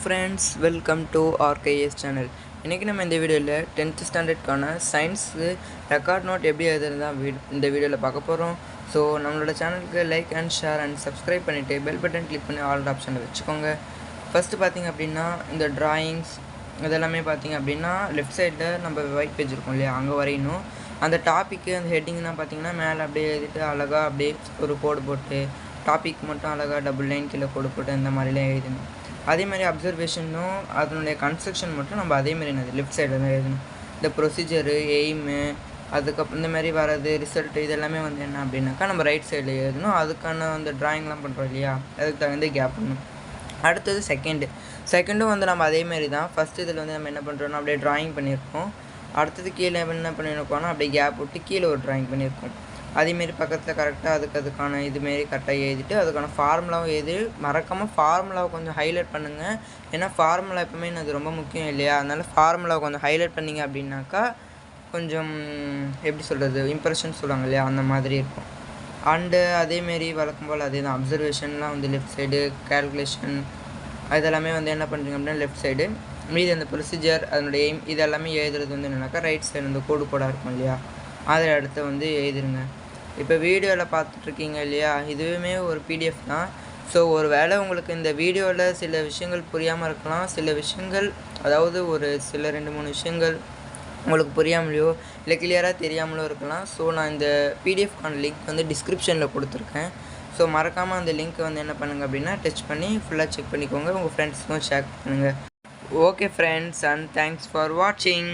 Friends, welcome to RKS channel. இன்றைக்கி நம்ம இந்த வீடியோவில் 10th ஸ்டாண்டர்ட்கான சயின்ஸு ரெக்கார்ட் நோட் எப்படி எழுதுறது தான் இந்த வீடியோவில் பார்க்க போகிறோம். ஸோ நம்மளோட சேனலுக்கு like and share and subscribe பண்ணிவிட்டு பெல் பட்டன் கிளிக் பண்ணி ஆல் ஆப்ஷனில் வச்சுக்கோங்க. ஃபஸ்ட்டு பார்த்திங்க அப்படின்னா இந்த ட்ராயிங்ஸ் இதெல்லாமே பார்த்திங்க அப்படின்னா லெஃப்ட் சைடில் நம்ம ஒயிட் பேஜ் இருக்கும் இல்லையா, அங்கே வரையணும். அந்த டாப்பிக்கு அந்த ஹெட்டிங்லாம் பார்த்திங்கன்னா மேலே அப்படியே எழுதிட்டு அழகாக அப்படியே ஒரு கோடு போட்டு டாபிக் மட்டும் அழகாக டபுள் லைன் கீழே கோடு போட்டு இந்த மாதிரிலாம் எழுதணும். அதேமாதிரி அப்சர்வேஷனும் அதனுடைய கன்ஸ்ட்ரக்ஷன் மட்டும் நம்ம அதேமாதிரி என்னது லெஃப்ட் சைடில் தான் எழுதணும். இந்த ப்ரொசீஜரு, எய்மு, அதுக்கப்புறம் இந்த மாதிரி வர்றது ரிசல்ட்டு இதெல்லாமே வந்து என்ன அப்படின்னாக்கா நம்ம ரைட் சைடில் எழுதணும். அதுக்கான அந்த ட்ராயிங்லாம் பண்ணுறோம் இல்லையா, அதுக்கு தகுந்த கேப் பண்ணணும். அடுத்தது செகண்டும் வந்து நம்ம அதேமாரி தான். ஃபஸ்ட்டு இதில் வந்து நம்ம என்ன பண்ணுறோன்னா அப்படியே ட்ராயிங் பண்ணியிருக்கோம். அடுத்தது கீழே என்ன பண்ணியிருக்கோம்னா அப்படியே கேப் விட்டு கீழே ஒரு ட்ராயிங் பண்ணியிருக்கோம். அதேமாரி பக்கத்தில் கரெக்டாக அதுக்கான இதுமாரி கரெக்டாக எழுதிட்டு அதுக்கான ஃபார்முலாவும் எழுதி மறக்காமல் ஃபார்முலாவை கொஞ்சம் ஹைலைட் பண்ணுங்கள். ஏன்னா ஃபார்முலா எப்பவுமே அது ரொம்ப முக்கியம் இல்லையா, அதனால் ஃபார்முலாவை கொஞ்சம் ஹைலைட் பண்ணிங்க அப்படின்னாக்கா கொஞ்சம் எப்படி சொல்கிறது, இம்ப்ரெஷன் சொல்லுவாங்க இல்லையா, அந்த மாதிரி இருக்கும். அண்டு அதேமாரி வழக்கம் போல் அதே தான் அப்சர்வேஷன்லாம் வந்து லெஃப்ட் சைடு, கேல்குலேஷன் இதெல்லாமே வந்து என்ன பண்ணுறீங்க அப்படின்னா லெஃப்ட் சைடு. மீதி அந்த ப்ரொசீஜர் அதனுடைய எய்ம் இதெல்லாமே எழுதுறது வந்து என்னென்னாக்கா ரைட் சைடு அந்த கோடாக இருக்கும் இல்லையா, அதில் அடுத்து வந்து எழுதிருங்க. இப்போ வீடியோவில் பார்த்துட்ருக்கீங்க இல்லையா, இதுவுமே ஒரு பிடிஎஃப் தான். ஸோ ஒரு வேளை உங்களுக்கு இந்த வீடியோவில் சில விஷயங்கள் புரியாமல் இருக்கலாம், சில விஷயங்கள் அதாவது ஒரு சில 2-3 விஷயங்கள் உங்களுக்கு புரியாமலையோ இல்லை கிளியராக தெரியாமலோ இருக்கலாம். ஸோ நான் இந்த பிடிஎஃப்கான லிங்க் வந்து டிஸ்கிரிப்ஷனில் கொடுத்துருக்கேன். ஸோ மறக்காமல் அந்த லிங்க்கை வந்து என்ன பண்ணுங்கள் அப்படின்னா டச் பண்ணி ஃபுல்லாக செக் பண்ணிக்கோங்க, உங்கள் ஃப்ரெண்ட்ஸுக்கும் ஷேர் பண்ணுங்கள். Okay friends, and thanks for வாட்சிங்.